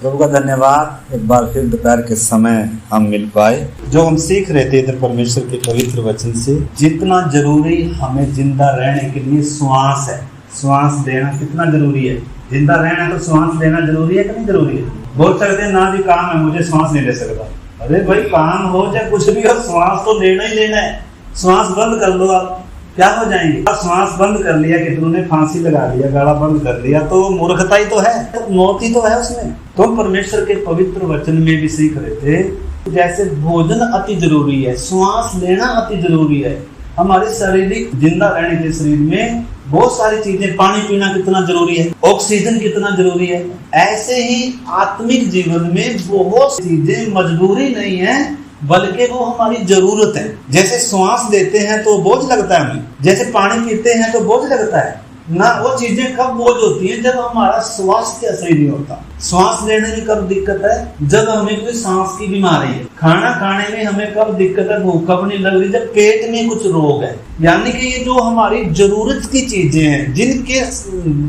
प्रभु का धन्यवाद, एक बार फिर दोपहर के समय हम मिल पाए। जो हम सीख रहे थे इधर परमेश्वर के पवित्र वचन से, जितना जरूरी हमें जिंदा रहने के लिए श्वास है, श्वास लेना कितना जरूरी है। जिंदा रहना तो श्वास लेना जरूरी है कि नहीं जरूरी है। बोल सकते हैं ना जी काम है मुझे श्वास नहीं ले सकता। अरे भाई काम हो चाहे कुछ भी हो, श्वास तो लेना ही लेना है। श्वास बंद कर लो आप, क्या हो जाएंगे। श्वास बंद कर लिया, कितनों ने फांसी लगा लिया, गाड़ा बंद कर लिया, तो मूर्खता ही तो है, तो मौत ही तो है उसमें। तो परमेश्वर के पवित्र वचन में भी सीख रहे थे जैसे भोजन अति जरूरी है, श्वास लेना अति जरूरी है। हमारे शारीरिक जिंदा रहने के शरीर में बहुत सारी चीजें, पानी पीना कितना जरूरी है, ऑक्सीजन कितना जरूरी है। ऐसे ही आत्मिक जीवन में बहुत चीजें मजबूरी नहीं है बल्कि वो हमारी जरूरत है। जैसे श्वास लेते हैं तो बोझ लगता है हमें, जैसे पानी पीते हैं तो बोझ लगता है ना। वो चीजें कब बोझ होती है जब हमारा स्वास्थ्य सही नहीं होता। श्वास लेने में कब दिक्कत है, जब हमें कोई सांस की बीमारी है। खाना खाने में हमें कब दिक्कत है, भूख कब नहीं लग रही, जब पेट में कुछ रोग है। यानी कि ये जो हमारी जरूरत की चीजें हैं जिनके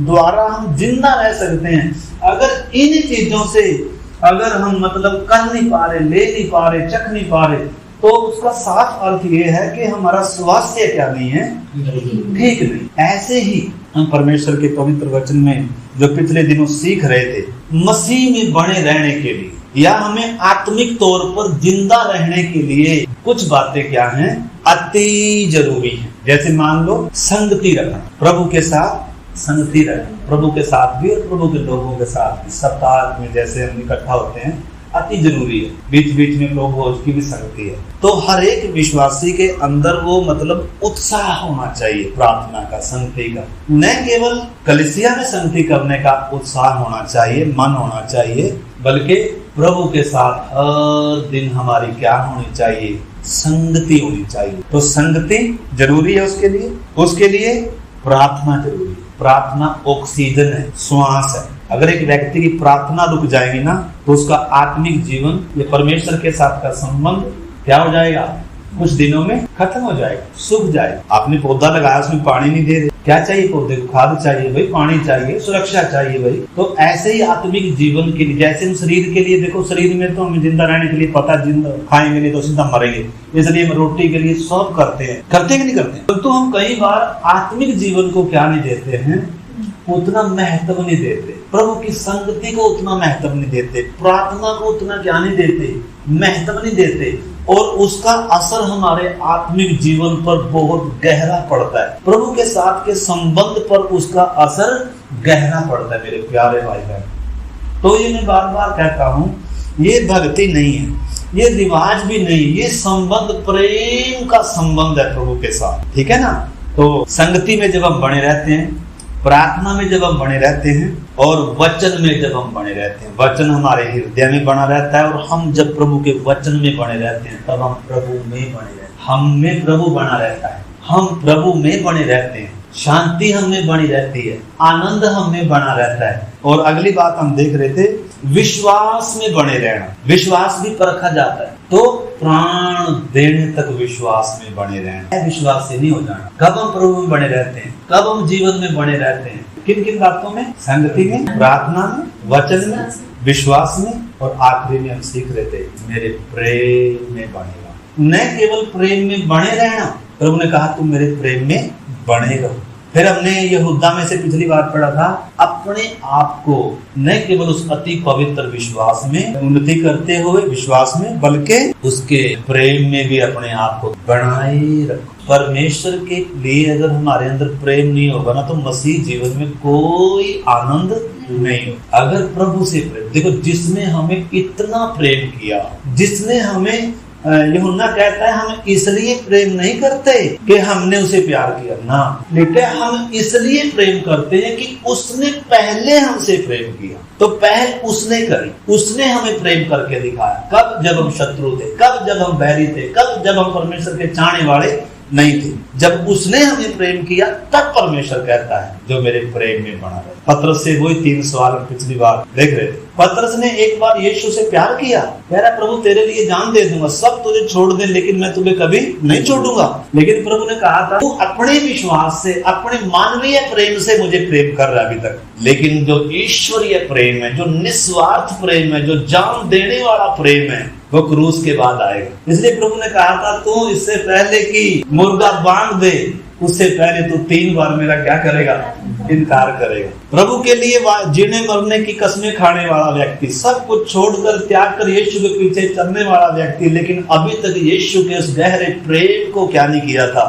द्वारा हम जिंदा रह सकते हैं, अगर इन चीजों से अगर हम मतलब कर नहीं पा रहे, ले नहीं पा रहे, चख नहीं पा रहे, तो उसका साफ अर्थ ये है कि हमारा स्वास्थ्य क्या नहीं है, ठीक नहीं। ऐसे ही हम परमेश्वर के पवित्र वचन में जो पिछले दिनों सीख रहे थे, मसीह में बने रहने के लिए या हमें आत्मिक तौर पर जिंदा रहने के लिए कुछ बातें क्या हैं, अति जरूरी है। जैसे मान लो संगति रखना, प्रभु के साथ संगति रखना, प्रभु के साथ भी और प्रभु के लोगों के साथ भी। सप्ताह में जैसे हम इकट्ठा होते हैं अति जरूरी है। बीच बीच में लोग भोज की भी संगति है। तो हर एक विश्वासी के अंदर वो मतलब उत्साह होना चाहिए प्रार्थना का, संगति का। न केवल कलीसिया में संगति करने का उत्साह होना चाहिए, मन होना चाहिए, बल्कि प्रभु के साथ हर दिन हमारी क्या होनी चाहिए, संगति होनी चाहिए। तो संगति जरूरी है, उसके लिए प्रार्थना जरूरी है। प्रार्थना ऑक्सीजन है, श्वास है। अगर एक व्यक्ति की प्रार्थना रुक जाएगी ना तो उसका आत्मिक जीवन या परमेश्वर के साथ का संबंध क्या हो जाएगा, कुछ दिनों में खत्म हो जाएगा, सूख जाएगा। आपने पौधा लगाया, उसमें पानी नहीं दे रहे, क्या चाहिए पौधे को, खाद चाहिए भाई, पानी चाहिए, सुरक्षा चाहिए भाई। तो ऐसे ही आत्मिक जीवन के लिए, जैसे हम शरीर के लिए, देखो शरीर में तो हमें जिंदा रहने के लिए पता, जिंदा खाएंगे नहीं तो सीधा मरेंगे, इसलिए हम रोटी के लिए सब करते हैं, करते कि नहीं करते। तो हम कई बार आत्मिक जीवन को क्या नहीं देते हैं, उतना महत्व नहीं देते, प्रभु की संगति को उतना महत्व नहीं देते, प्रार्थना को उतना क्या नहीं देते, महत्व नहीं देते, और उसका असर हमारे आत्मिक जीवन पर बहुत गहरा पड़ता है। प्रभु के साथ के संबंध पर उसका असर गहरा पड़ता है मेरे प्यारे भाई बहन। तो ये मैं बार बार कहता हूँ, ये भक्ति नहीं है, ये रिवाज भी नहीं, ये संबंध प्रेम का संबंध है प्रभु के साथ, ठीक है ना। तो संगति में जब हम बने रहते हैं, प्रार्थना में जब हम बने रहते हैं, और वचन में जब हम बने रहते हैं, वचन हमारे हृदय में बना रहता है, और हम जब प्रभु के वचन में बने रहते हैं तब हम प्रभु में बने रहते हैं। हम में प्रभु बना रहता है, हम प्रभु में बने रहते हैं, शांति हम में बनी रहती है, आनंद हम में बना रहता है। और अगली बात हम देख रहे थे, विश्वास में बने रहना। विश्वास भी परखा जाता है, तो प्राण देने तक विश्वास में बने रहना, विश्वास से नहीं हो जाना। कब हम प्रभु में बने रहते हैं, कब हम जीवन में बने रहते हैं, किन किन बातों में, संगति में, प्रार्थना में, वचन में, विश्वास में, और आखिरी में हम सीख रहे थे मेरे प्रेम में बनेगा। न केवल प्रेम में बने रहना, प्रभु ने कहा तुम मेरे प्रेम में बने रहो। फिर हमने यहूदा में से पिछली बार पढ़ा था, अपने आप को न केवल उस अति पवित्र विश्वास में उन्नति करते हुए विश्वास में, बल्कि उसके प्रेम में भी अपने आप को बनाए रखो। परमेश्वर के लिए अगर हमारे अंदर प्रेम नहीं होगा ना तो मसीह जीवन में कोई आनंद नहीं होगा। अगर प्रभु से प्रेम, देखो जिसने हमें इतना प्रेम किया, जिसने हमें, यूहन्ना कहता है हम इसलिए प्रेम नहीं करते कि हमने उसे प्यार किया ना, लेकिन हम इसलिए प्रेम करते हैं कि उसने पहले हमसे प्रेम किया। तो पहल उसने करी, उसने हमें प्रेम करके दिखाया। कब? जब हम शत्रु थे, कब? जब हम बैरी थे, कब? जब हम परमेश्वर के चाहने वाले नहीं थे। जब उसने हमें प्रेम किया तब परमेश्वर कहता है जो मेरे प्रेम में बना रहे। पत्रस से वही 3 सवाल पिछली बार देख रहे थे। पतरस ने एक बार यीशु से प्यार किया, कह रहा प्रभु तेरे लिए जान दे दूंगा, सब तुझे छोड़ दे लेकिन मैं तुम्हें कभी नहीं छोड़ूंगा। लेकिन प्रभु ने कहा था तू अपने विश्वास से, अपने मानवीय प्रेम से मुझे प्रेम कर रहा अभी तक, लेकिन जो ईश्वरीय प्रेम है, जो निस्वार्थ प्रेम है, जो जान देने वाला प्रेम है, वो क्रूस के बाद आएगा। इसलिए प्रभु ने कहा था तू इससे पहले कि मुर्गा बांध दे, उससे पहले तू 3 बार मेरा क्या करेगा, इनकार करेगा। प्रभु के लिए जीने मरने की कसमें खाने वाला व्यक्ति, सब कुछ छोड़कर त्याग कर यीशु के पीछे चलने वाला व्यक्ति, लेकिन अभी तक यीशु के उस गहरे प्रेम को क्या नहीं किया था,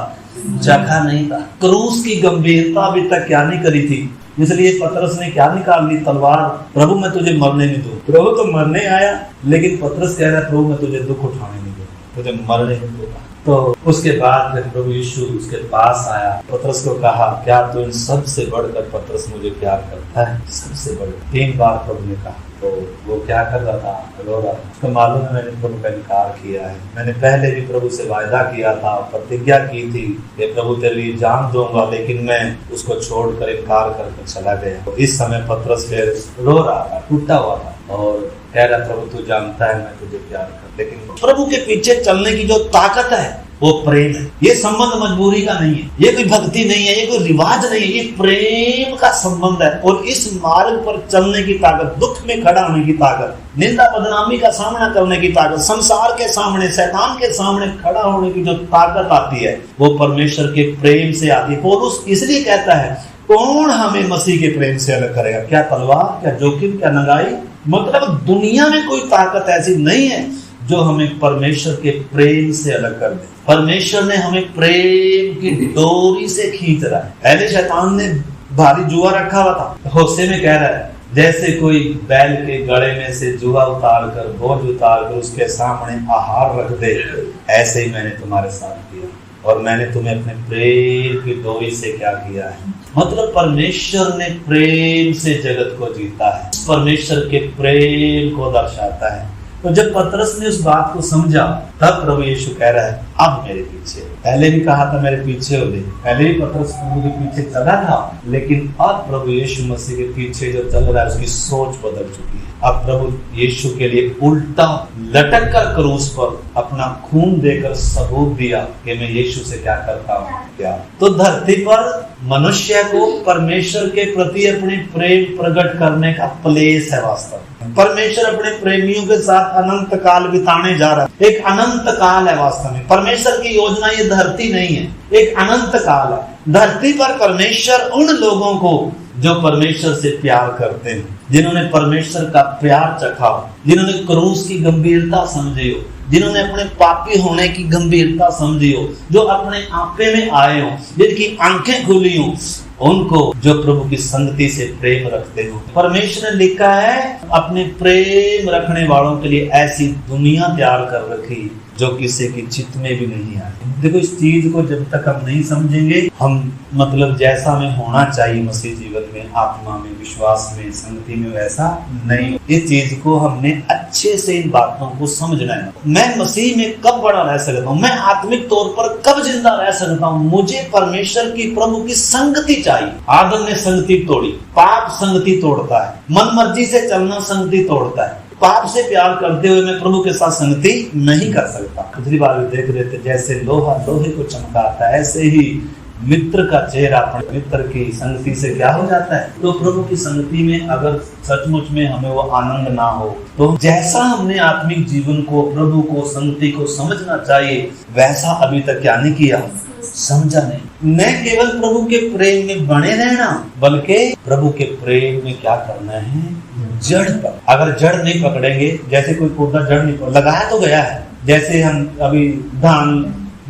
चखा नहीं था। क्रूस की गंभीरता अभी तक क्या नहीं करी थी। इसलिए पतरस ने क्या निकाल ली, तलवार। प्रभु मैं तुझे मरने नहीं दूं। प्रभु तो मरने आया, लेकिन पतरस कह रहा है प्रभु मैं तुझे दुख उठाने नहीं दूं, तुझे मरने नहीं दूंगा। तो उसके बाद फिर प्रभु यीशु उसके पास आया, पतरस को कहा क्या तू इन सबसे बढ़कर पतरस मुझे प्यार करता है, सबसे बढ़। 3 बार प्रभु ने कहा। तो वो क्या कर रहा था, रो रहा था। उसको मालूम है मैंने प्रभु का इनकार किया है, मैंने पहले भी प्रभु से वायदा किया था, प्रतिज्ञा की थी कि प्रभु तेरे लिए जान दूंगा, लेकिन मैं उसको छोड़कर इनकार करके चला गया। तो इस समय पतरस फिर रो रहा था, टूटा हुआ था और कह रहा प्रभु तू जानता है मैं तुझे प्यार कर। लेकिन प्रभु के पीछे चलने की जो ताकत है वो प्रेम है। ये संबंध मजबूरी का नहीं है, ये कोई भक्ति नहीं है, ये कोई रिवाज नहीं है, ये प्रेम का संबंध है। और इस मार्ग पर चलने की ताकत, दुख में खड़ा होने की ताकत, निंदा बदनामी का सामना करने की ताकत, संसार के सामने, शैतान के सामने खड़ा होने की जो ताकत आती है वो परमेश्वर के प्रेम से आती है। पौलुस इसलिए कहता है कौन हमें मसीह के प्रेम से अलग करेगा, क्या तलवार, क्या जोखिम, क्या नंगाई। मतलब दुनिया में कोई ताकत ऐसी नहीं है जो हमें परमेश्वर के प्रेम से अलग कर दे। परमेश्वर ने हमें प्रेम की डोरी से खींच रहा है। पहले शैतान ने भारी जुआ रखा हुआ था, होशे में कह रहा है जैसे कोई बैल के गड़े में से जुआ उतार कर, बोझ उतार कर उसके सामने आहार रख दे, ऐसे ही मैंने तुम्हारे साथ किया और मैंने तुम्हें अपने प्रेम की डोरी से क्या किया है। मतलब परमेश्वर ने प्रेम से जगत को जीता है, परमेश्वर के प्रेम को दर्शाता है। तो जब पतरस ने उस बात को समझा तब प्रभु यीशु कह रहा है अब मेरे पीछे। पहले भी कहा था मेरे पीछे हो गए, पहले भी पतरस प्रभु के पीछे चला था, लेकिन अब प्रभु यीशु मसीह के पीछे जो चल रहा है उसकी सोच बदल चुकी है। अब प्रभु यीशु के लिए उल्टा लटक कर क्रूस पर अपना खून देकर सबूत दिया कि मैं यीशु से क्या करता हूँ, क्या। तो धरती पर मनुष्य को परमेश्वर के प्रति अपने प्रेम प्रकट करने का प्लेस है। वास्तव परमेश्वर अपने प्रेमियों के साथ अनंत काल बिताने जा रहा है। एक अनंत काल है वास्तव में। परमेश्वर की योजना ये धरती नहीं है, एक अनंत काल है। धरती पर परमेश्वर उन लोगों को जो परमेश्वर से प्यार करते हैं, जिन्होंने परमेश्वर का प्यार चखा हो, जिन्होंने क्रूस की गंभीरता समझी हो, जिन्होंने अपने पापी होने की गंभीरता समझी हो, जो अपने आपे में आए हो, जिनकी आंखें खुली हो, उनको जो प्रभु की संगति से प्रेम रखते हो। परमेश्वर ने लिखा है अपने प्रेम रखने वालों के लिए ऐसी दुनिया तैयार कर रखी जो किसी की चित्त में भी नहीं आई। देखो इस चीज को जब तक हम नहीं समझेंगे, हम मतलब जैसा हमें होना चाहिए मसीह जीवन में, आत्मा में, विश्वास में, संगति में, वैसा नहीं। इस चीज को हमने अच्छे से इन बातों को समझना है। मैं मसीह में कब बड़ा रह सकता हूँ, मैं आत्मिक तौर पर कब जिंदा रह सकता हूँ, मुझे परमेश्वर की, प्रभु की संगति चाहिए। आदम ने संगति तोड़ी, पाप संगति तोड़ता है, मन मर्जी से चलना संगति तोड़ता है। पाप से प्यार करते हुए मैं प्रभु के साथ संगति नहीं कर सकता। पिछली बार भी देख रहे थे जैसे लोहा लोहे को चमकाता है, ऐसे ही मित्र का चेहरा अपने मित्र की संगति से क्या हो जाता है। तो प्रभु की संगति में अगर सचमुच में हमें वो आनंद ना हो, तो जैसा हमने आत्मिक जीवन को, प्रभु को, संगति को समझना चाहिए, वैसा अभी तक क्या नहीं किया, समझा नहीं। न केवल प्रभु के प्रेम में बने रहना, बल्कि प्रभु के प्रेम में क्या करना है, जड़ पर। अगर जड़ नहीं पकड़ेंगे, जैसे कोई पौधा जड़ नहीं लगाया तो गया है। जैसे हम अभी धान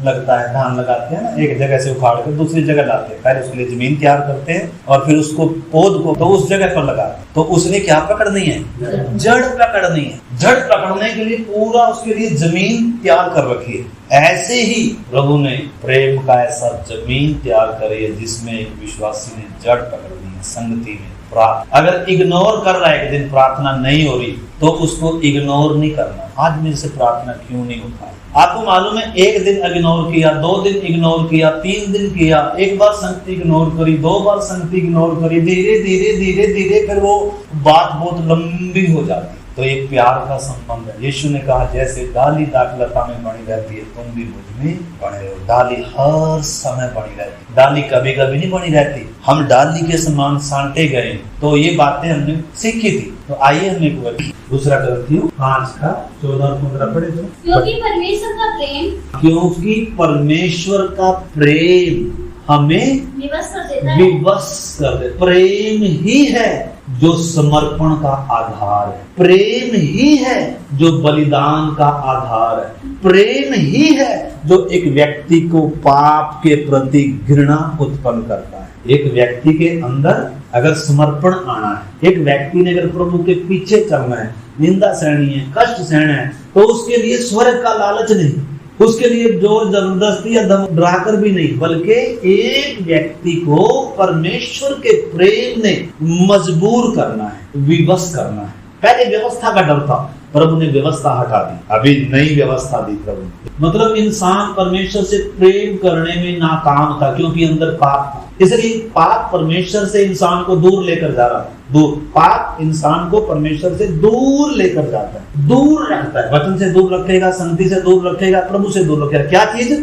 लगता है, धान लगाते हैं ना, एक जगह से उखाड़ कर दूसरी जगह लाते हैं, पहले उसके लिए जमीन तैयार करते हैं और फिर उसको पौध को तो उस जगह पर लगाते हैं। तो उसने क्या पकड़नी है, जड़ पकड़नी है। जड़ पकड़ने के लिए पूरा उसके लिए जमीन तैयार कर रखी है। ऐसे ही प्रभु ने प्रेम का ऐसा जमीन तैयार करी है जिसमें एक विश्वासी ने जड़ पकड़नी है संगति में। अगर इग्नोर कर रहा है, एक दिन प्रार्थना नहीं हो रही तो उसको इग्नोर नहीं करना। आज मेरे से प्रार्थना क्यों नहीं होता? आपको मालूम है, एक दिन इग्नोर किया, 2 दिन इग्नोर किया, 3 दिन किया, एक बार संगति इग्नोर करी, 2 बार संगति इग्नोर करी, धीरे धीरे धीरे धीरे फिर वो बात बहुत लंबी हो जाती। तो एक प्यार का संबंध है। यीशु ने कहा जैसे डाली दाखलता में बनी रहती है, तुम भी मुझ में बने रहो। डाली हर समय बनी रहती, डाली कभी कभी नहीं बनी रहती। हम डाली के समान सांटे गए, तो ये बातें हमने सीखी थी। तो आइए हम एक बार दूसरा Corinthiयों 5 का 14 और 15 पढ़े तो। क्योंकि परमेश्वर का प्रेम, क्योंकि परमेश्वर का प्रेम हमें विवश कर देता है। विवश कर दे। प्रेम ही है जो समर्पण का आधार है, प्रेम ही है जो बलिदान का आधार है, प्रेम ही है जो एक व्यक्ति को पाप के प्रति घृणा उत्पन्न करता है। एक व्यक्ति के अंदर अगर समर्पण आना है, एक व्यक्ति ने अगर प्रभु के पीछे चलना है, निंदा सहनी है, कष्ट सहना है, तो उसके लिए स्वर्ग का लालच नहीं, उसके लिए जोर जबरदस्ती या डराकर भी नहीं, बल्कि एक व्यक्ति को परमेश्वर के प्रेम ने मजबूर करना है, विवश करना है। पहले व्यवस्था का डर था, प्रभु ने व्यवस्था हटा दी, अभी नई व्यवस्था दी प्रभु ने। मतलब इंसान परमेश्वर से प्रेम करने में नाकाम था क्योंकि अंदर पाप था, इसलिए पाप परमेश्वर से इंसान को दूर लेकर जा रहा था। दूर, पाप इंसान को परमेश्वर से दूर लेकर जाता है, दूर रखता है। वचन से दूर रखेगा, संगति से दूर रखेगा, प्रभु से दूर रखेगा। क्या चीज?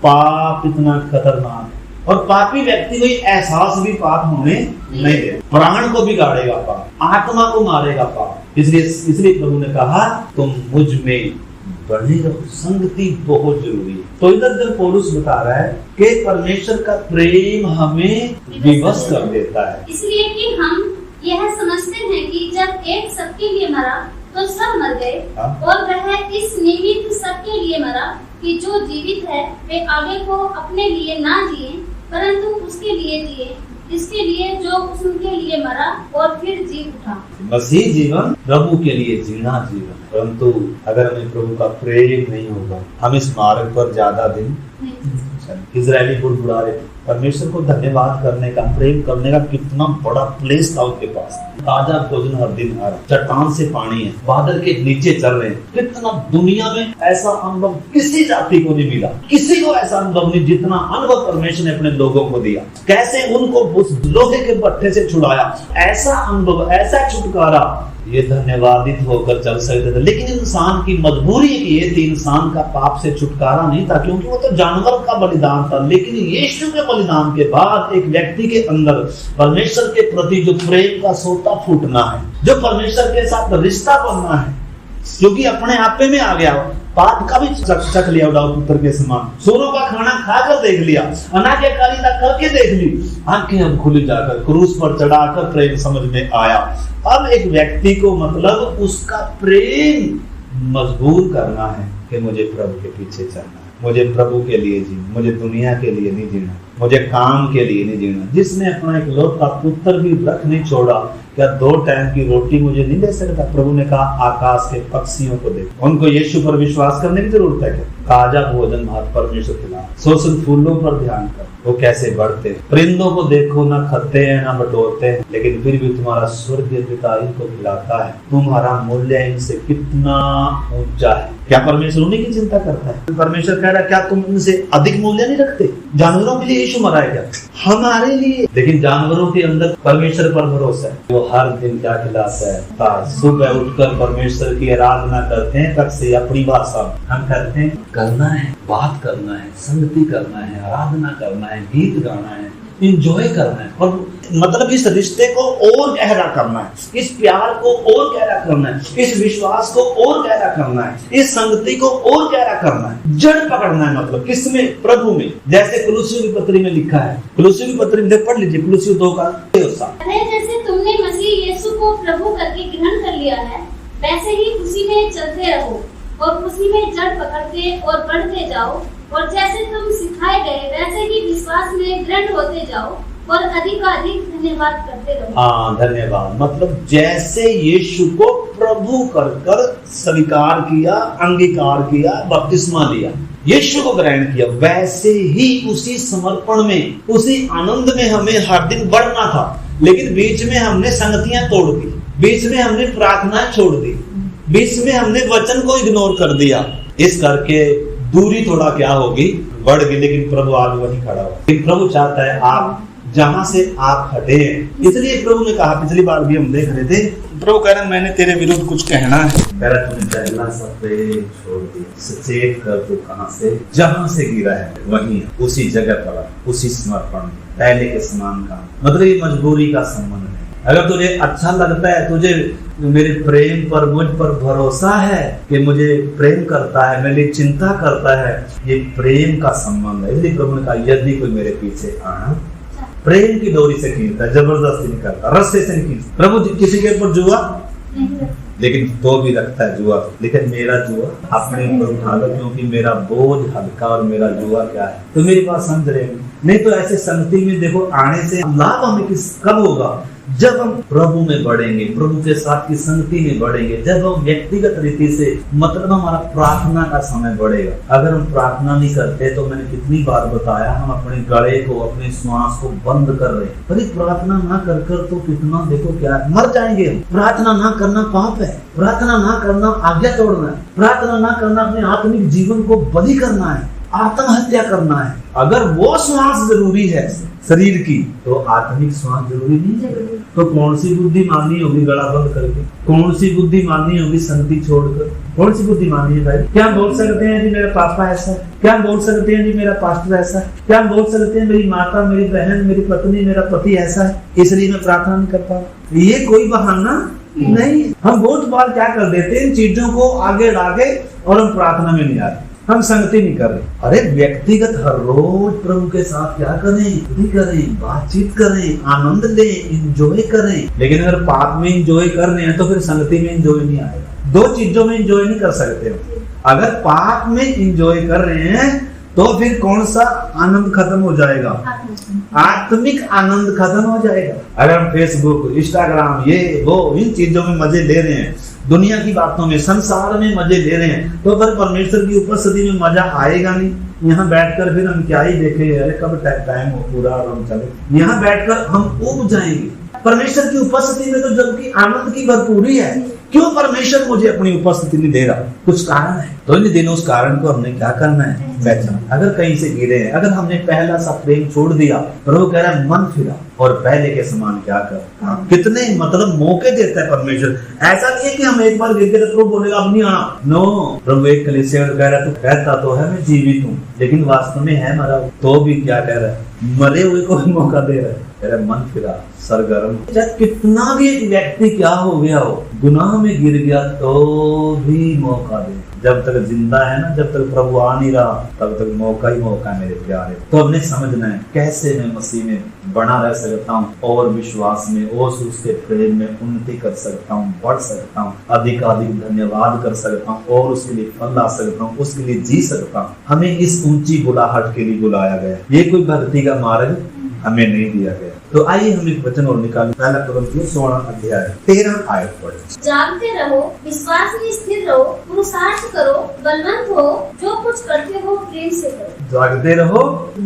पाप इतना खतरनाक है, और पापी व्यक्ति को एहसास भी पाप होने नहीं दे। प्राण को बिगाड़ेगा पाप, आत्मा को मारेगा पाप। इसलिए प्रभु ने कहा तुम मुझ में बने रहो। संगति बहुत जरूरी है। तो इधर जब पौलुस बता रहा है कि परमेश्वर का प्रेम हमें विवश कर देता है, इसलिए कि हम यह समझते हैं कि जब एक सबके लिए मरा तो सब मर गए, और वह इस निमित्त सबके लिए मरा कि जो जीवित है वे आगे को अपने लिए ना जिए परंतु उसके लिए जिए, इसके लिए जो उनके लिए मरा और फिर जी उठा। मसीह जीवन प्रभु के लिए जीना जीवन। परंतु अगर हमें प्रभु का प्रेम नहीं होगा, हम इस मार्ग पर ज्यादा दिन इजरायली बुड़बुड़ा रहे थे। परमेश्वर को धन्यवाद करने का, प्रेम करने का कितना बड़ा प्लेस था उनके पास। ताजा भोजन हर दिन आ रहा, चट्टान से पानी है, बादल के नीचे चल रहे हैं। कितना दुनिया में ऐसा अनुभव किसी जाति को नहीं मिला, किसी को ऐसा अनुभव नहीं जितना अनुभव परमेश्वर ने अपने लोगों को दिया। कैसे उनको उस लोहे के भट्ठे से छुड़ाया, ऐसा अनुभव, ऐसा छुटकारा, ये धन्यवादित होकर चल सकते थे। लेकिन इंसान की मजबूरी ये थी, इंसान का पाप से छुटकारा नहीं था क्योंकि वो तो जानवर का बलिदान था। लेकिन यीशु के बलिदान के बाद एक व्यक्ति के अंदर परमेश्वर के प्रति जो प्रेम का सोता फूटना है, जो परमेश्वर के साथ रिश्ता बनना है, क्योंकि अपने आप में आ गया, पाप का भी चख लिया उड़ाऊ पुत्र के समान, सोरों का खाना खाकर देख लिया, अनाज्ञाकारिता करके देख ली, आंखें अब खुली जाकर क्रूस पर चढ़ाकर प्रेम समझ में आया। अब एक व्यक्ति को मतलब उसका प्रेम मजबूर करना है कि मुझे प्रभु के पीछे चलना है, मुझे प्रभु के लिए जीना, मुझे दुनिया के लिए नहीं जीना, मुझे काम के लिए नहीं जीना। जिसने अपना एक लौता पुत्र भी रख नहीं छोड़ा, क्या 2 टाइम की रोटी मुझे नहीं दे सकता? प्रभु ने कहा आकाश के पक्षियों को देखो। उनको यीशु पर विश्वास करने की जरूरत है क्या? ताजा भोजन भात परमेश्वर खिला। सोशल फूलों पर ध्यान कर, वो कैसे बढ़ते। परिंदों को देखो, ना खते हैं ना बटोरते हैं, लेकिन फिर भी तुम्हारा स्वर्गीय पिता इनको खिलाता है। तुम्हारा मूल्य इनसे कितना ऊंचा है। क्या परमेश्वर उन्हीं की चिंता करता है? परमेश्वर कह रहा है क्या तुम इनसे अधिक मूल्य नहीं रखते? जानवरों के लिए यीशु मरा है क्या? हमारे लिए। लेकिन जानवरों के अंदर परमेश्वर पर भरोसा है। वो हर दिन क्या खिलाता है? सुबह उठकर परमेश्वर की आराधना करते हैं, तक से अपनी भाषा हम करते हैं, करना है, बात करना है, संगति करना है, आराधना करना है, गीत गाना है, इंजॉय करना है, और मतलब इस रिश्ते को और गहरा करना है, इस प्यार को और गहरा करना है, इस विश्वास को और गहरा करना है, इस संगति को और गहरा करना है, जड़ पकड़ना है। मतलब किसमें? प्रभु में। जैसे कुलुस्सियों की पत्री में लिखा है, कुलुस्सियों की पत्री में पढ़ लीजिए, कुलुस्सियों 2 का 7। जैसे तुमने मसीह यीशु को प्रभु करके ग्रहण कर लिया है, वैसे ही उसी में चलते रहो और उसी में जड़ पकड़ते और बढ़ते जाओ, और जैसे तुम सिखाए गए वैसे ही विश्वास में दृढ़ होते जाओ और अधिकाधिक धन्यवाद करते रहो। हाँ, धन्यवाद। मतलब जैसे यीशु को प्रभु कर स्वीकार किया, अंगीकार किया, बपतिस्मा लिया, यीशु को ग्रहण किया, वैसे ही उसी समर्पण में, उसी आनंद में हमें हर दिन बढ़ना था। लेकिन बीच में हमने संगतियां तोड़ दी, बीच में हमने प्रार्थना छोड़ दी, बीच में हमने वचन को इग्नोर कर दिया। इस करके दूरी थोड़ा क्या होगी, बढ़ गई, लेकिन प्रभु आज वही खड़ा हो। लेकिन प्रभु चाहता है आप जहां से आप हटे, इसलिए प्रभु ने कहा, पिछली बार भी हम देख रहे थे, प्रभु कह रहे मैंने तेरे विरुद्ध कुछ कहना है, कह रहा तूने पहला सा प्रेम छोड़ दिया, सचेत कर तू कहां से, जहां से गिरा है वहीं उसी जगह पर, उसी समर्पण, पहले के समान का। मतलब ये मजबूरी का संबंध है। अगर तुझे अच्छा लगता है, तुझे मेरे प्रेम पर, मुझ पर भरोसा है कि मुझे प्रेम करता है, मेरी चिंता करता है, ये प्रेम का संबंध है। इसलिए प्रभु ने कहा यदि कोई मेरे पीछे आना, प्रेम की डोरी से खींचता, जबरदस्ती नहीं करता, रस्से से नहीं खींचता। प्रभु किसी के ऊपर जुआ लेकिन तो भी रखता है जुआ, लेकिन मेरा जुआ अपने ऊपर उठा लो, क्योंकि मेरा बोझ हल्का और मेरा जुआ क्या है, तो मेरी बात समझ रहे हो। नहीं तो ऐसे संगति में देखो आने से लाभ हमें कब होगा, जब हम प्रभु में बढ़ेंगे, प्रभु के साथ की संगति में बढ़ेंगे, जब हम व्यक्तिगत रीति से, मतलब हमारा प्रार्थना का समय बढ़ेगा। अगर हम प्रार्थना नहीं करते तो मैंने कितनी बार बताया, हम अपने गले को, अपने श्वास को बंद कर रहे हैं। पर प्रार्थना ना कर कर तो कितना देखो क्या है, मर जाएंगे हम। प्रार्थना ना करना पाप है, प्रार्थना ना करना आज्ञा तोड़ना है, प्रार्थना ना करना अपने आत्मिक जीवन को बलि करना है, आत्महत्या करना है। अगर वो श्वास जरूरी है शरीर की, तो आत्मिक श्वास जरूरी नहीं है। तो कौन सी बुद्धि माननी होगी गला बंद करके, कौन सी बुद्धि माननी होगी संगति छोड़कर, कौन सी बुद्धि माननी है भाई? क्या बोल सकते हैं जी मेरा पापा ऐसा है, क्या बोल सकते हैं जी मेरा पास्टर ऐसा है, क्या बोल सकते हैं मेरी माता, मेरी बहन, मेरी पत्नी, मेरा पति ऐसा है, इसलिए मैं प्रार्थना नहीं कर पा रहा। ये कोई बहाना नहीं। हम बहुत बार क्या कर देते हैं, इन चीजों को आगे लागे और हम प्रार्थना में नहीं आते, हम संगति नहीं कर रहे। अरे व्यक्तिगत हर रोज प्रभु के साथ क्या करें, बातचीत करें, आनंद लें, इंजॉय करें। लेकिन अगर पाप में इंजॉय कर रहे हैं तो फिर संगति में इंजॉय नहीं आएगा। दो चीजों में इंजॉय नहीं कर सकते। अगर पाप में इंजॉय कर रहे हैं तो फिर कौन सा आनंद खत्म हो जाएगा, आत्मिक आनंद खत्म हो जाएगा। अगर हम फेसबुक, इंस्टाग्राम, ये वो इन चीजों में मजे ले रहे हैं, दुनिया की बातों में, संसार में मजे ले रहे हैं, तो फिर परमेश्वर की उपस्थिति में मजा आएगा नहीं। यहाँ बैठकर फिर हम क्या ही देखें, अरे कब टाइम हो पूरा और हम चले। यहाँ बैठकर हम उब जाएंगे परमेश्वर की उपस्थिति में, तो जबकि आनंद की भरपूरी है, क्यों परमेश्वर मुझे अपनी उपस्थिति नहीं दे रहा? कुछ कारण है। तो इन दिनों उस कारण को हमने क्या करना है, पहचान। अगर कहीं से गिरे हैं, अगर हमने पहला सा प्रेम छोड़ दिया, प्रभु कह रहा है मन फिरा और पहले के समान क्या कर। कितने मतलब मौके देता है परमेश्वर। ऐसा नहीं है कि हम एक बार गिर गए तो प्रभु बोलेगा अब नहीं आना। नो, प्रभु एक कलीसिया कह रहा है, तो कहता तो है मैं जीवित हूँ, लेकिन वास्तव में है मरा। तो भी क्या कह रहा है, मरे हुए को भी मौका दे रहा है, कह रहा है मन फिरा, सरगर्म। चाहे कितना भी एक व्यक्ति क्या हो गया हो, गुनाह में गिर गया, तो भी मौका दे। जब तक जिंदा है ना, जब तक प्रभु आ नहीं रहा, तब तक मौका ही मौका है मेरे प्यारे। तो हमने समझना है कैसे मैं मसीह में बना रह सकता हूँ और विश्वास में और उसके प्रेम में उन्नति कर सकता हूँ, बढ़ सकता हूँ, अधिक धन्यवाद कर सकता हूँ और उसके लिए फल ला सकता हूँ, उसके लिए जी सकता हूँ। हमें इस ऊंची बुलाहट के लिए बुलाया गया। ये कोई भक्ति का मार्ग हमें नहीं दिया गया। तो आइए हम एक वचन और निकालें। पहला कुरिन्थियों 16 अध्याय 13 आयत पढ़ें। जागते रहो, विश्वास में स्थिर रहो, पुरुषार्थ करो, बलवंत हो, जो कुछ करते हो प्रेम से करो। जागते रहो,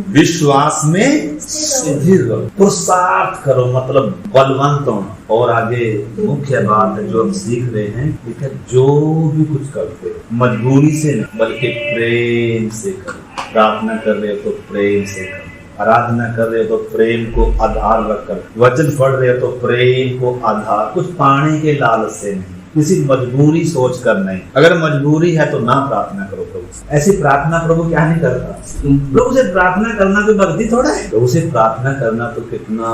विश्वास में स्थिर रहो, पुरुषार्थ करो, मतलब बलवंत होना। और आगे मुख्य बात है जो हम सीख रहे हैं, ठीक है, जो भी कुछ करते हो मजबूरी से नहीं बल्कि प्रेम से करो। प्रार्थना कर रहे हो तो प्रेम से करो, आराधना कर रहे हो तो प्रेम को आधार रखकर, वचन पढ़ रहे हो तो प्रेम को आधार, कुछ पाने के लालच से नहीं, किसी मजबूरी सोच कर नहीं। अगर मजबूरी है तो ना प्रार्थना करो प्रभु। ऐसी प्रार्थना प्रभु क्या नहीं करता। प्रभु से प्रार्थना करना कोई भक्ति थोड़ा है। प्रभु से प्रार्थना करना तो कितना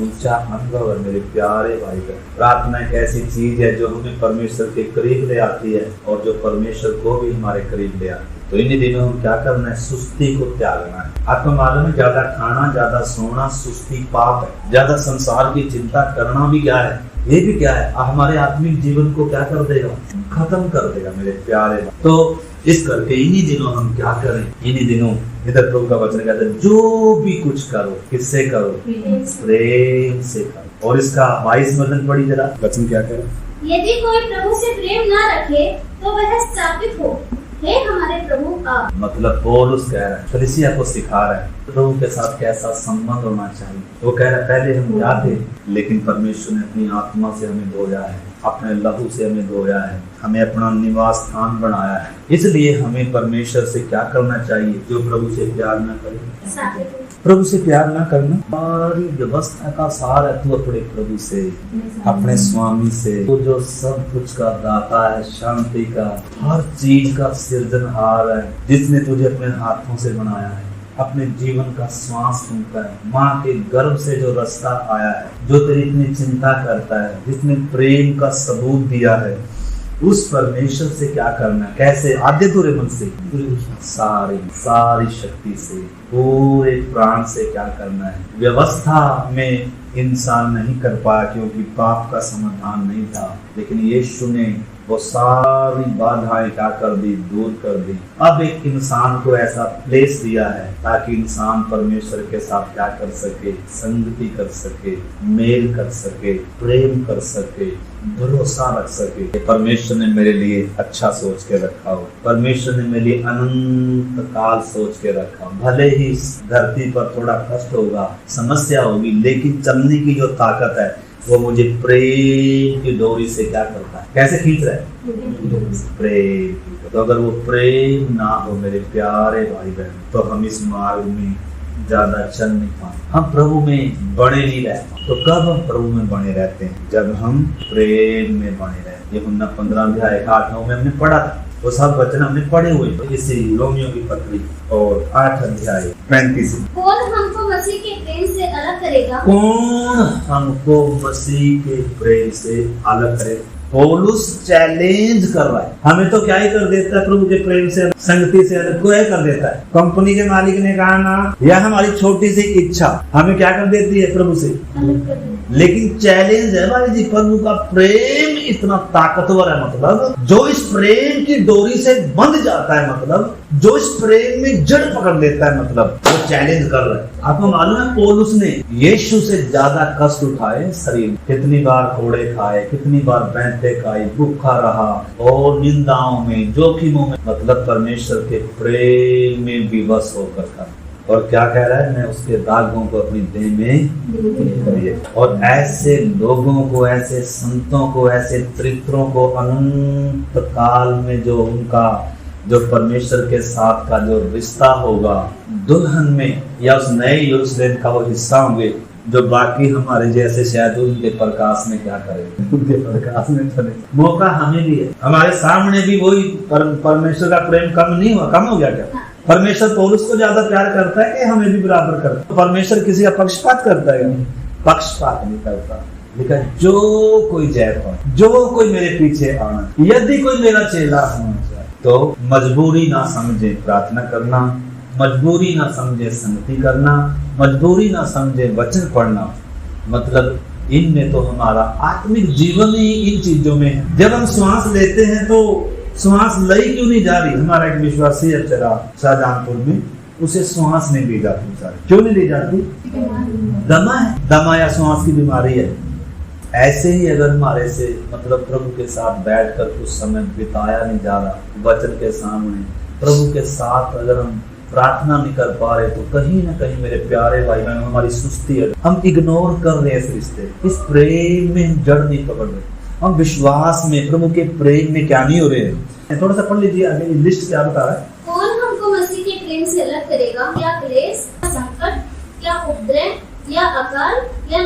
ऊंचा अनुभव है मेरे प्यारे भाई का। प्रार्थना एक ऐसी चीज है जो हमें परमेश्वर के करीब ले आती है और जो परमेश्वर को भी हमारे करीब ले आती है। तो इन दिनों हम क्या करना है, सुस्ती को त्यागना है। आपको मालूम है ज्यादा खाना, ज्यादा सोना सुस्ती पाप है। ज्यादा संसार की चिंता करना भी क्या है, ये भी क्या है, हमारे आत्मिक जीवन को क्या कर देगा, खत्म कर देगा मेरे प्यारे। तो इस करके इन्हीं दिनों हम क्या करें, इन्हीं दिनों इधर प्रभु का वचन कहता है जो भी कुछ करो किससे करो, प्रेम से करो। और इसका 22 वचन पढ़ी जरा, वचन क्या कह रहा है, यदि कोई प्रभु से प्रेम ना रखे तो वह शापित हो, हे हमारे प्रभु आ। मतलब पौलुस कह रहा है, कलीसिया को सिखा रहा है प्रभु के साथ कैसा संबंध होना चाहिए। वो कह रहा है पहले हम क्या थे, लेकिन परमेश्वर ने अपनी आत्मा से हमें धोया है, अपने लहू से हमें धोया है, हमें अपना निवास स्थान बनाया है। इसलिए हमें परमेश्वर से क्या करना चाहिए? जो प्रभु से प्यार न करे, प्रभु से प्यार न करना। सारी व्यवस्था का सार है तू अपने प्रभु से, अपने स्वामी से, वो जो सब कुछ का दाता है, शांति का, हर चीज का सृजनहार है, जिसने तुझे अपने हाथों से बनाया है, अपने जीवन का श्वास फूंका है, माँ के गर्भ से जो रास्ता आया है, जो तेरी इतनी चिंता करता है, जिसने प्रेम का सबूत दिया है, उस परमेश्वर से क्या करना है? कैसे? आद्य पूरे मन से, सारी शक्ति से, पूरे प्राण से क्या करना है? व्यवस्था में इंसान नहीं कर पाया क्योंकि पाप का समाधान नहीं था, लेकिन यीशु ने वो सारी बाधाएं क्या कर दी? दूर कर दी। अब एक इंसान को ऐसा प्लेस दिया है ताकि इंसान परमेश्वर के साथ क्या कर सके? संगति कर सके, मेल कर सके, प्रेम कर सके, भरोसा रख सके। परमेश्वर ने मेरे लिए अच्छा सोच के रखा हो, परमेश्वर ने मेरे लिए अनंत काल सोच के रखा हो। भले ही इस धरती पर थोड़ा कष्ट होगा, समस्या होगी, लेकिन चलने की जो ताकत है वो मुझे प्रेम की डोरी से क्या करता है? कैसे खींच रहा है? प्रेम। तो अगर वो प्रेम ना हो मेरे प्यारे भाई बहन, तो हम इस मार्ग में ज्यादा चल नहीं पाए, हम प्रभु में बने नहीं रहते। तो कब हम प्रभु में बने रहते हैं? जब हम प्रेम में बने रहते हैं। यूहन्ना 15 अध्याय 8-9 में हमने पढ़ा था, वो सब वचन हमने पढ़े हुए। इसी रोमियो की पत्री और 8 अध्याय 35। कौन हमको मसीह के प्रेम से अलग करेगा? कौन हमको मसीह के प्रेम से अलग करेगा? पौलुस चैलेंज कर रहा है। हमें तो क्या ही कर देता है? प्रभु के प्रेम से, संगति से अलग कोई कर देता है। कंपनी के मालिक ने कहा ना, या हमारी छोटी सी इच्छा हमें क्या कर देती है? प्रभु से अलग कर देती है। लेकिन चैलेंज है भाई जी, प्रभु का प्रेम इतना ताकतवर है, मतलब जो इस प्रेम की डोरी से बंध जाता है, मतलब जो इस प्रेम में जड़ पकड़ लेता है, मतलब वो चैलेंज कर रहा है। आपको मालूम है पौलुस ने यीशु से ज्यादा कष्ट उठाए शरीर, कितनी बार कोड़े खाए, कितनी बार बैंते खाई, भूखा रहा और निंदाओं में, जोखिमों में, मतलब परमेश्वर के प्रेम में विवश होकर था। और क्या कह रहा है? मैं उसके दागों को अपनी देह में। और ऐसे लोगों को, ऐसे संतों को, ऐसे चरित्रों को अनंत काल में जो उनका जो परमेश्वर के साथ का जो रिश्ता होगा, दुल्हन में या उस नए यरूशलेम का वो हिस्सा होंगे, जो बाकी हमारे जैसे शायद उनके प्रकाश में क्या करेंगे, उनके प्रकाश में चले। मौका हमें भी है, हमारे सामने भी वही परमेश्वर का प्रेम कम नहीं हुआ, कम हो गया क्या? परमेश्वर पौलुस को ज्यादा प्यार करता है कि हमें भी बराबर करता है? परमेश्वर किसी का पक्षपात करता है? पक्षपात नहीं करता। लेकिन जो कोई जय पाए, जो कोई मेरे पीछे आना, यदि कोई मेरा चेला होना चाहे, तो मजबूरी ना समझे प्रार्थना करना, मजबूरी ना समझे संगति करना, मजबूरी ना समझे वचन पढ़ना। मतलब इनमें तो हमारा आत्मिक जीवन ही इन चीजों में है। जब हम श्वास लेते हैं तो श्वास लई क्यों नहीं जा रही? हमारा एक विश्वासी है चला शाहजहांपुर में, उसे श्वास नहीं ली जाती। क्यों नहीं ली जाती? दमा है, दमा या श्वास की बीमारी है। ऐसे ही अगर हमारे से मतलब प्रभु के साथ बैठकर कुछ समय बिताया नहीं जा रहा, वचन के सामने प्रभु के साथ अगर हम प्रार्थना नहीं कर पा रहे, तो कहीं ना कहीं मेरे प्यारे भाई बहन हमारी सुस्ती है, हम इग्नोर कर रहे हैं इस रिश्ते, इस प्रेम में हम जड़ नहीं पकड़ रहे, हम विश्वास में, प्रभु के प्रेम में क्या नहीं हो रहे हैं। थोड़ा सा पढ़ लीजिए आगे लिस्ट क्या बता रहा है। कौन हमको मसीह के प्रेम से अलग करेगा? क्या क्लेश, संकट, क्या उपद्रव, या अकाल, या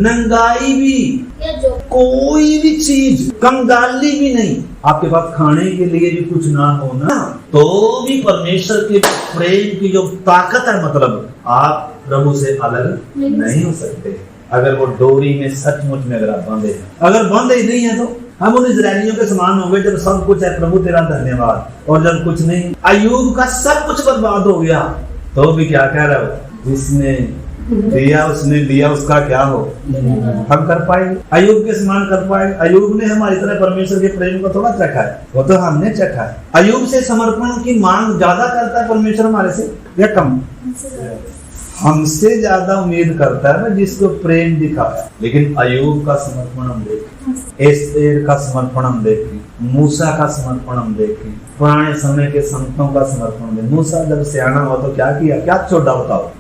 नंगाई भी, या जो कोई भी चीज, कंगाली भी नहीं, आपके पास खाने के लिए भी कुछ ना हो ना, तो भी परमेश्वर के प्रेम की जो ताकत है, मतलब आप प्रभु से अलग नहीं हो सकते। अगर वो डोरी में सचमुच में अगर आप बंधे हैं, अगर बंधे ही नहीं है तो हम उन इजरायलियों के समान हो गए जब सब कुछ है प्रभु तेरा धन्यवाद, और जब कुछ नहीं। अय्यूब का सब कुछ बर्बाद हो गया तो भी क्या कह रहे हो? जिसने दिया उसने लिया, उसका क्या हो? हम कर पाएंगे? अय्यूब के समान कर पाएंगे? अय्यूब ने हमारी तरह परमेश्वर के प्रेम को थोड़ा चखा है, वो तो हमने चखा है। अय्यूब से समर्पण की मांग ज्यादा करता है परमेश्वर हमारे से या कम? हमसे ज्यादा उम्मीद करता है जिसको प्रेम दिखाया। लेकिन अय्यूब का समर्पण हम देखें, एस्तेर का समर्पण हम देखें, मूसा का समर्पण हम देखें, पुराने समय के संतों का समर्पण देखें। मूसा जब सियाना हुआ तो क्या किया, क्या छोड़ा बताओ?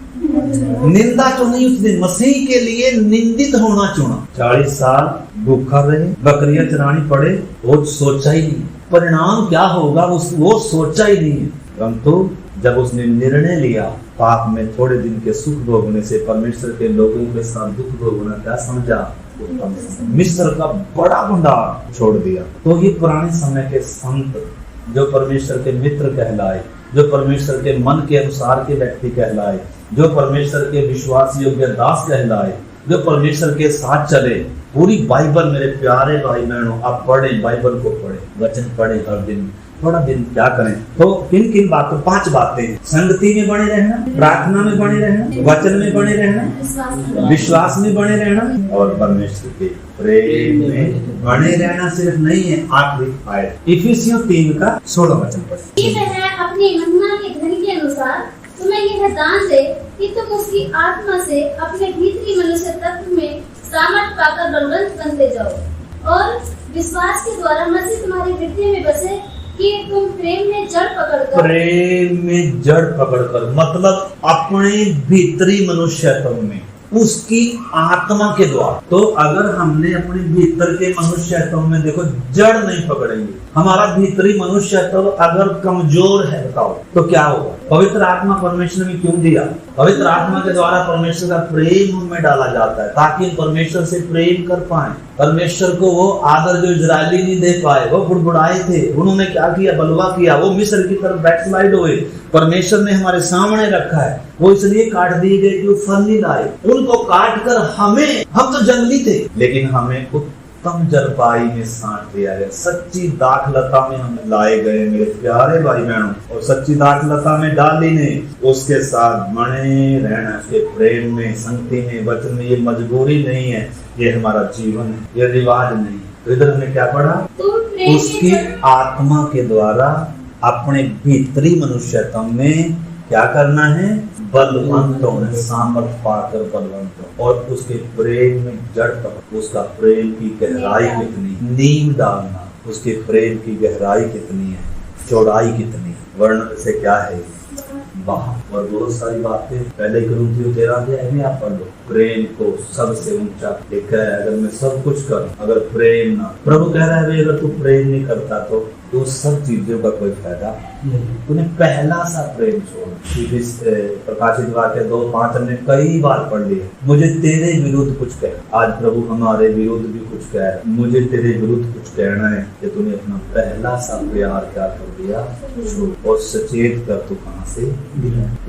निंदा चुनी उसने, मसीह के लिए निंदित होना चुना। 40 साल भूखा रहे, बकरियां चरानी पड़े, वो सोचा ही नहीं परिणाम क्या होगा, वो सोचा ही नहीं है। परंतु जब उसने निर्णय लिया पाप में थोड़े दिन के सुख भोगने से परमेश्वर के लोगों के साथ दुख भोगना क्या समझा, मिस्र का बड़ा भंडार छोड़ दिया। तो ये पुराने समय के संत जो परमेश्वर के मित्र कहलाए, जो परमेश्वर के मन के अनुसार के व्यक्ति कहलाए, जो परमेश्वर के विश्वास योग्य दास कहलाए, जो परमेश्वर के साथ चले। पूरी बाइबल मेरे प्यारे भाई बहनों, आप पढ़े, बाइबल को पढ़े, वचन पढ़े हर दिन, थोड़ा दिन क्या करें। तो किन किन बातों, 5 बातें, संगति में बने रहना, प्रार्थना में बने रहना, वचन में बने रहना, विश्वास में बने रहना और परमेश्वर के प्रेम में बने रहना सिर्फ नहीं है। आखिरी आयत इफिसियों 3 का 16 वचन पढ़े। अपनी महिमा के धन के अनुसार तुम्हें यह दान दे कि तुम उसकी आत्मा से अपने भीतरी मनुष्य तत्व में सामर्थ पाकर बलवंत बनते जाओ और विश्वास के द्वारा मसीह तुम्हारे हृदय में बसे कि तुम प्रेम में जड़ पकड़कर मतलब अपने भीतरी मनुष्यत्व में उसकी आत्मा के द्वारा। तो अगर हमने अपने भीतर के मनुष्यत्व में देखो जड़ नहीं पकड़ेंगे, हमारा भीतरी मनुष्यत्व अगर कमजोर है बताओ तो क्या होगा। पवित्र आत्मा परमेश्वर में क्यों दिया? पवित्र आत्मा के द्वारा परमेश्वर का प्रेम हमें डाला जाता है ताकि हम परमेश्वर से प्रेम कर पाए। परमेश्वर को वो आदर जो इजरायली नहीं दे पाए, वो बुड़बुड़ाए थे, उन्होंने क्या किया, बलवा किया, वो मिस्र की तरफ बैकस्लाइड हुए। परमेश्वर ने हमारे सामने रखा है, वो इसलिए काट दिए गए कि वो फल नहीं लाए। उनको काट कर हम तो जंगली थे लेकिन हमें उत्तम जलपाई में साँट दिया गया, सच्ची दाखलता में हम लाए गए मेरे प्यारे भाई बहनों। और सच्ची दाखलता में डाली ने उसके साथ बने रहना, उसके प्रेम में, संगति में, वचन में। ये मजबूरी नहीं है, ये हमारा जीवन है, ये रिवाज नहीं। तो इधर हमने क्या पढ़ा, उसकी आत्मा के द्वारा अपने भीतरी मनुष्यत्व में क्या करना है, बलवंत होना, सामर्थ पाकर बलवंत हो और उसके प्रेम में जड़ पकड़। उसका प्रेम की गहराई कितनी, नींव डालना, उसके प्रेम की गहराई कितनी है, चौड़ाई कितनी है, वर्णन से क्या है वहाँ। और बहुत सारी बातें पहले करूँ 13 में आप पढ़ लो। प्रेम को सबसे ऊंचा लिखा है। अगर मैं सब कुछ करूं, अगर प्रेम ना, प्रभु कह रहा है अगर तू प्रेम नहीं करता तो सब चीजों का कोई फायदा नहीं। तूने पहला सा प्रेम छोड़। प्रकाशित वाक्य 2:5 हमने कई बार पढ़ लिया। मुझे तेरे विरुद्ध कुछ कह, आज प्रभु हमारे विरुद्ध भी कुछ कह रहा है, मुझे तेरे विरुद्ध कुछ कहना है कि तूने अपना पहला सा प्यार क्या कर दिया, और सचेत कर तू कहाँ से,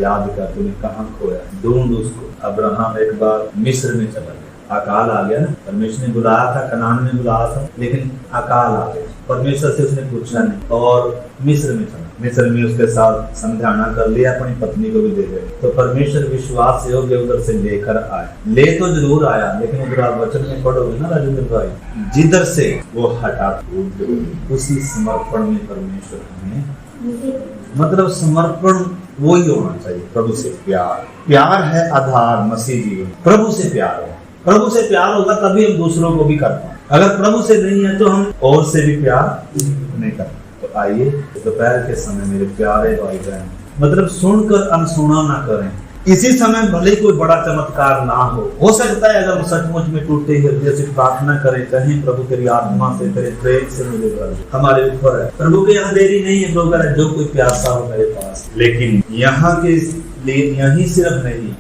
याद कर तूने कहाँ खोया, ढूंढ उसको। अब्राहम एक बार मिस्र में चला गया, अकाल आ गया ना, परमेश्वर ने बुलाया था, कनान में बुलाया था, लेकिन अकाल आ गया। परमेश्वर से उसने पूछा नहीं और मिस्र में चला। मिस्र में उसके साथ समझाना कर लिया, अपनी पत्नी को भी दे गए। तो परमेश्वर विश्वास योग्य उधर से लेकर आए, ले तो जरूर आया, लेकिन उधर आप वचन में पढ़ोगे ना राजेंद्र भाई, जिधर से वो हटा उसी समर्पण में परमेश्वर हमें, मतलब समर्पण वो ही होना चाहिए। प्रभु से प्यार है आधार मसीह जीवन। प्रभु से प्यार हो, प्रभु से प्यार होगा तभी हम दूसरों को भी कर पाए। अगर प्रभु से नहीं है तो हम और से भी प्यार नहीं कर। तो आइए दोपहर के समय मेरे प्यारे भाई बहन, मतलब सुनकर अनसुना ना करें। इसी समय भले कोई बड़ा चमत्कार ना हो सकता है अगर सचमुच में टूटे हृदय से प्रार्थना करें, कहें प्रभु तेरी आत्मा से, तेरे प्रेम से मुझे भर, हमारे ऊपर है। प्रभु के यहाँ देरी नहीं है, प्रभु कह जो कोई प्यासा हो मेरे पास। लेकिन यहाँ के लिए यही सिर्फ नहीं,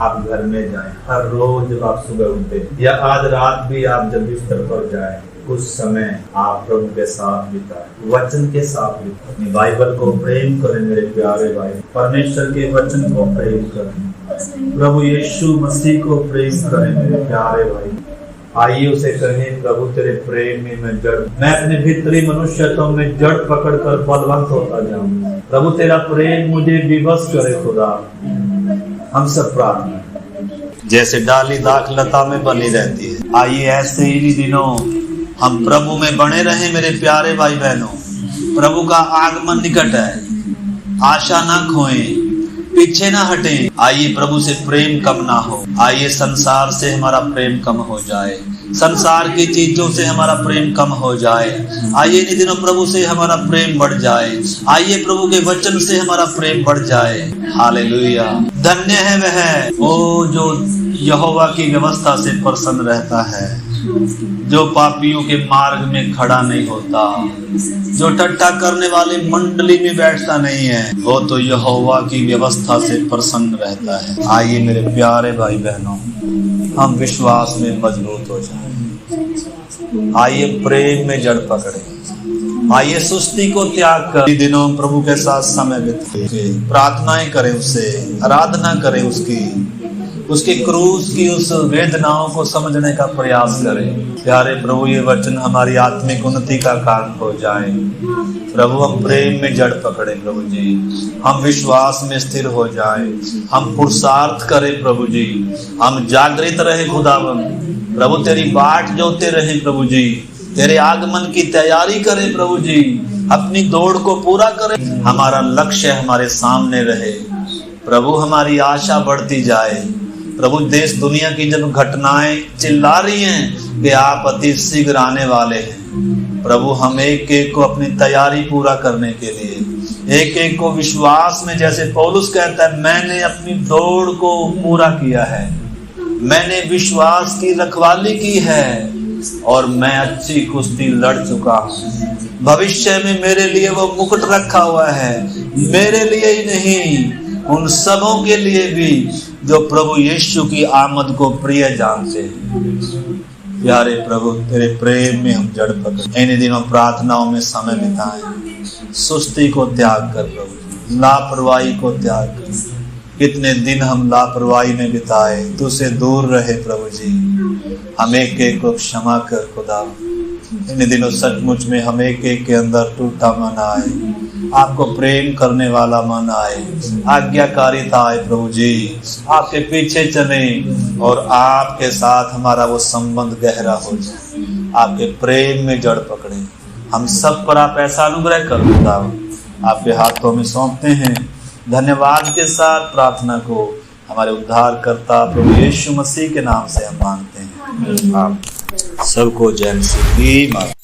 आप घर में जाएं, हर रोज जब आप सुबह उठते या आज रात भी आप जब बिस्तर पर जाएं, कुछ समय आप प्रभु के साथ बिताएं, वचन के साथ बिताएं, अपनी बाइबल को प्रेम करें मेरे प्यारे भाई, परमेश्वर के वचन को प्रेम करें, प्रभु यीशु मसीह को प्रेम करें मेरे प्यारे भाई। आइए उसे कहें प्रभु तेरे प्रेम में मैं अपने भीतरी मनुष्यत्व में जड़ पकड़कर बलवंत होता जाऊं। प्रभु तेरा प्रेम मुझे विवश करे खुदा। हम सब प्रार्थना, जैसे डाली दाखलता में बनी रहती है, आइए ऐसे इन्हीं दिनों हम प्रभु में बने रहें मेरे प्यारे भाई बहनों। प्रभु का आगमन निकट है, आशा ना खोएं, पीछे ना हटें। आइए प्रभु से प्रेम कम ना हो, आइए संसार से हमारा प्रेम कम हो जाए। संसार की चीजों से हमारा प्रेम कम हो जाए। आइए इन दिनों प्रभु से हमारा प्रेम बढ़ जाए। आइए प्रभु के वचन से हमारा प्रेम बढ़ जाए। हालेलुया। धन्य है वह ओ जो यहोवा की व्यवस्था से प्रसन्न रहता है, जो पापियों के मार्ग में खड़ा नहीं होता, जो ठट्ठा करने वाले मंडली में बैठता नहीं है, वो तो यहोवा की व्यवस्था से प्रसन्न रहता है। आइए मेरे प्यारे भाई बहनों, हम विश्वास में मजबूत हो जाएं। आइए प्रेम में जड़ पकड़े। आइए सुस्ती को त्याग कर दिनों प्रभु के साथ समय बिताए, प्रार्थनाएं करें, उससे आराधना करें, उसके क्रूस की उस वेदनाओं को समझने का प्रयास करें। प्यारे प्रभु, ये वचन हमारी आत्मिक उन्नति का कारण हो जाए। प्रभु, हम प्रेम में जड़ पकड़े प्रभु जी, हम विश्वास में स्थिर हो जाए, हम पुरुषार्थ करें प्रभु जी, हम जागृत रहे खुदावन प्रभु, तेरी बाट जोते रहे प्रभु जी, तेरे आगमन की तैयारी करें प्रभु जी, अपनी दौड़ को पूरा करें, हमारा लक्ष्य हमारे सामने रहे प्रभु, हमारी आशा बढ़ती जाए प्रभु। देश दुनिया की जब घटनाएं चिल्ला रही हैं कि आप अति शीघ्र आने वाले हैं प्रभु, हम एक एक को अपनी तैयारी पूरा करने के लिए, एक एक को विश्वास में, जैसे पौलुस कहता है, मैंने अपनी दौड़ को पूरा किया है, मैंने विश्वास की रखवाली की है और मैं अच्छी कुश्ती लड़ चुका हूँ। भविष्य में मेरे लिए वो मुकुट रखा हुआ है, मेरे लिए ही नहीं, उन सबों के लिए भी जो प्रभु यीशु की आमद को प्रिय जानते हैं। प्यारे प्रभु, तेरे प्रेम में हम जड़ पकड़े, इन दिनों प्रार्थनाओं में समय बिताएं, सुस्ती को त्याग कर प्रभु, लापरवाही को त्याग कर। कितने दिन हम लापरवाही में बिताए, तुझसे दूर रहे प्रभु जी, हम एक एक को क्षमा कर खुदा। इन दिनों सचमुच में हम एक एक के अंदर टूटा मन आए, आपको प्रेम करने वाला मन आए, आज्ञाकारिता आए प्रभु जी, आपके पीछे चले और आपके साथ हमारा वो संबंध गहरा हो जाए, आपके प्रेम में जड़ पकड़े। हम सब पर आप ऐसा अनुग्रह कर खुदा, आपके हाथों में सौंपते हैं। धन्यवाद के साथ प्रार्थना को हमारे उद्धारकर्ता प्रभु यीशु मसीह के नाम से हम मांगते हैं। सबको जय मसीह की।